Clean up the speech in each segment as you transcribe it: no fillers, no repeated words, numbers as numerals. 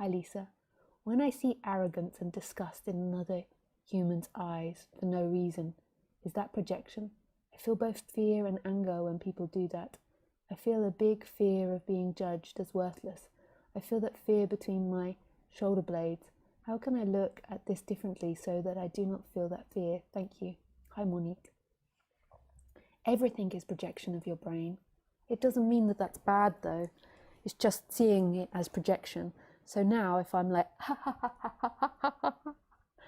Hi Lisa. When I see arrogance and disgust in another human's eyes for no reason, is that projection? I feel both fear and anger when people do that. I feel a big fear of being judged as worthless. I feel that fear between my shoulder blades. How can I look at this differently so that I do not feel that fear? Thank you. Hi Monique. Everything is projection of your brain. It doesn't mean that that's bad though. It's just seeing it as projection. So now if I'm like, ha ha ha ha ha ha ha ha,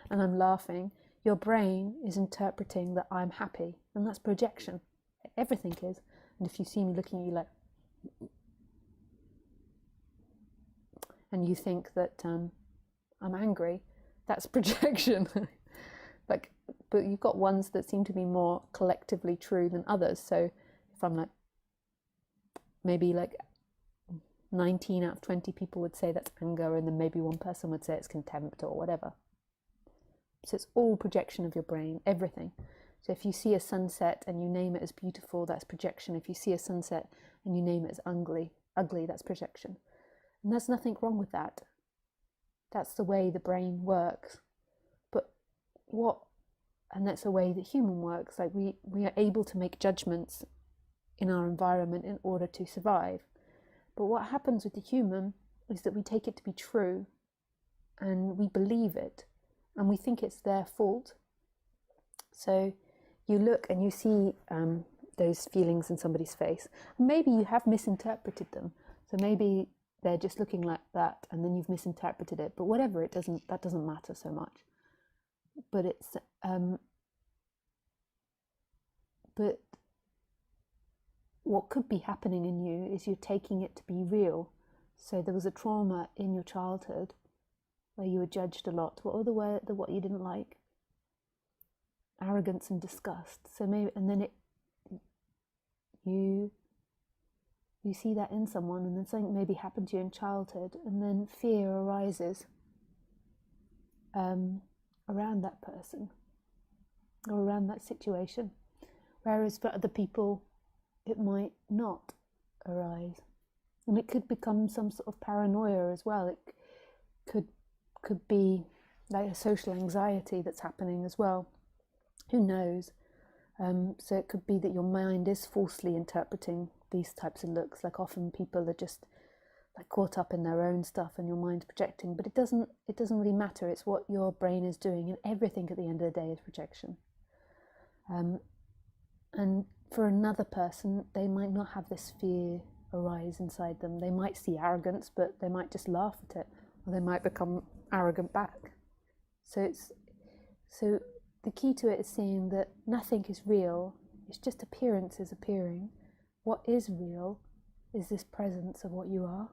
and I'm laughing, your brain is interpreting that I'm happy, and that's projection. Everything is. And if you see me looking at you like, and you think that I'm angry, that's projection. Like, but you've got ones that seem to be more collectively true than others. So if I'm like, maybe like 19 out of 20 people would say that's anger, and then maybe one person would say it's contempt or whatever. So it's all projection of your brain, everything. So if you see a sunset and you name it as beautiful, that's projection. If you see a sunset and you name it as ugly, that's projection. And there's nothing wrong with that. That's the way the brain works. But and that's the way the human works. Like we are able to make judgments in our environment in order to survive. But what happens with the human is that we take it to be true and we believe it and we think it's their fault. So you look and you see those feelings in somebody's face. Maybe you have misinterpreted them. So maybe they're just looking like that and then you've misinterpreted it. But whatever, that doesn't matter so much. But it's but what could be happening in you is you're taking it to be real. So there was a trauma in your childhood where you were judged a lot. What were the what you didn't like? Arrogance and disgust. So maybe, and then you see that in someone, and then something maybe happened to you in childhood, and then fear arises around that person or around that situation. Whereas for other people, it might not arise, and it could become some sort of paranoia as well. It could be like a social anxiety that's happening as well. Who knows? So it could be that your mind is falsely interpreting these types of looks. Like often people are just like caught up in their own stuff, and your mind's projecting. But it doesn't really matter. It's what your brain is doing, and everything at the end of the day is projection. And for another person, they might not have this fear arise inside them. They might see arrogance, but they might just laugh at it, or they might become arrogant back. So the key to it is seeing that nothing is real. It's just appearances appearing. What is real is this presence of what you are.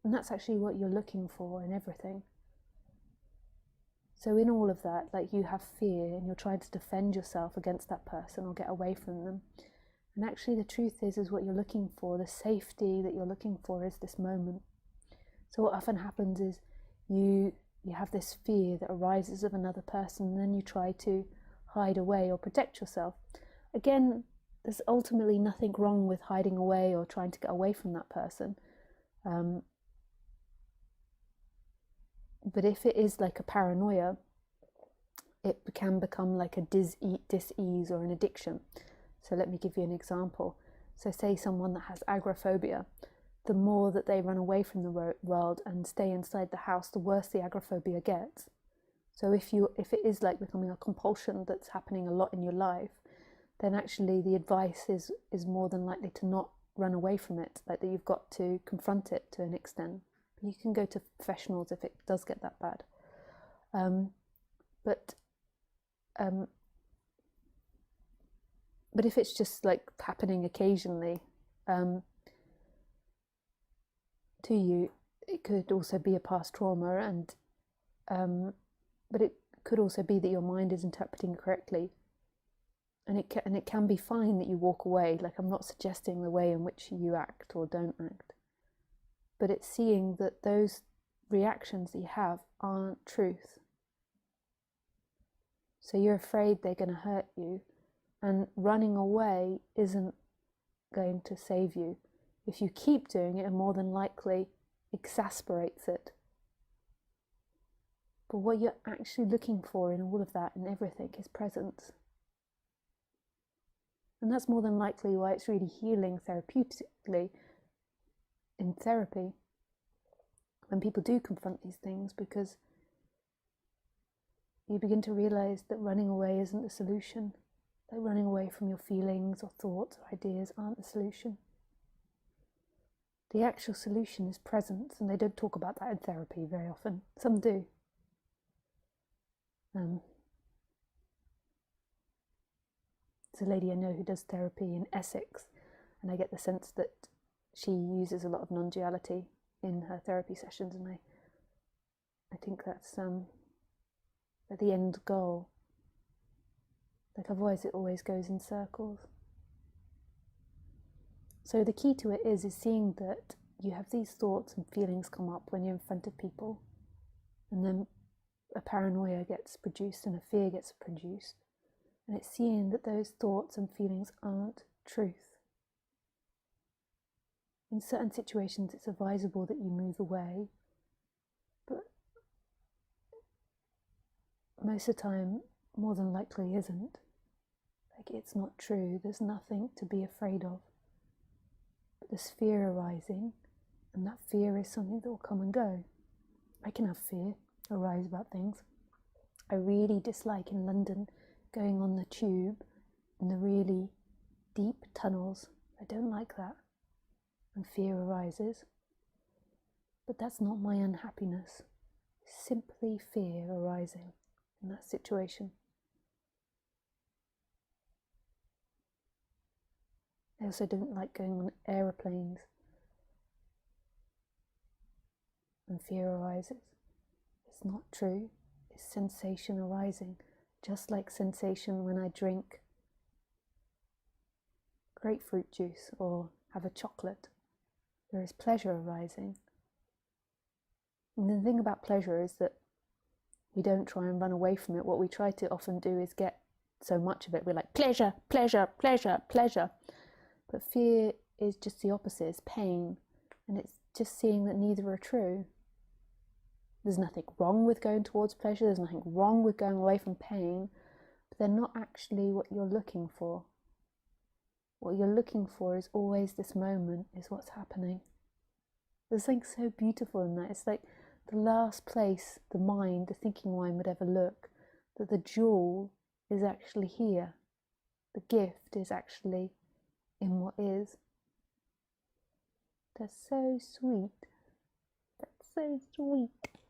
And that's actually what you're looking for in everything. So in all of that, like you have fear and you're trying to defend yourself against that person or get away from them. And actually the truth is what you're looking for, the safety that you're looking for is this moment. So what often happens is you have this fear that arises of another person, and then you try to hide away or protect yourself. Again, there's ultimately nothing wrong with hiding away or trying to get away from that person. But if it is like a paranoia, it can become like a dis-ease or an addiction. So let me give you an example. So say someone that has agoraphobia, the more that they run away from the world and stay inside the house, the worse the agoraphobia gets. So if it is like becoming a compulsion that's happening a lot in your life, then actually the advice is more than likely to not run away from it, like that you've got to confront it to an extent. You can go to professionals if it does get that bad. But if it's just like happening occasionally to you, it could also be a past trauma, and but it could also be that your mind is interpreting correctly, and it can be fine that you walk away. Like, I'm not suggesting the way in which you act or don't act, but it's seeing that those reactions that you have aren't truth. So you're afraid they're going to hurt you, and running away isn't going to save you. If you keep doing it, it more than likely exasperates it. But what you're actually looking for in all of that and everything is presence. And that's more than likely why it's really healing therapeutically in therapy when people do confront these things, because you begin to realize that running away isn't the solution. Like running away from your feelings or thoughts or ideas aren't the solution. The actual solution is presence, and they don't talk about that in therapy very often. Some do. There's a lady I know who does therapy in Essex, and I get the sense that she uses a lot of non-duality in her therapy sessions, and I think that's the end goal. Like otherwise it always goes in circles. So the key to it is seeing that you have these thoughts and feelings come up when you're in front of people, and then a paranoia gets produced and a fear gets produced, and it's seeing that those thoughts and feelings aren't truth. In certain situations it's advisable that you move away, but most of the time, more than likely isn't. Like, it's not true, there's nothing to be afraid of. But there's fear arising, and that fear is something that will come and go. I can have fear arise about things. I really dislike in London going on the tube in the really deep tunnels. I don't like that. And fear arises. But that's not my unhappiness. Simply fear arising in that situation. I also don't like going on aeroplanes when fear arises. It's not true. It's sensation arising, just like sensation when I drink grapefruit juice or have a chocolate. There is pleasure arising. And the thing about pleasure is that we don't try and run away from it. What we try to often do is get so much of it. We're like, pleasure, pleasure, pleasure, pleasure. But fear is just the opposite, it's pain. And it's just seeing that neither are true. There's nothing wrong with going towards pleasure, there's nothing wrong with going away from pain, but they're not actually what you're looking for. What you're looking for is always this moment, is what's happening. There's something so beautiful in that. It's like the last place the mind, the thinking mind would ever look, that the jewel is actually here. The gift is actually in what is. That's so sweet. That's so sweet.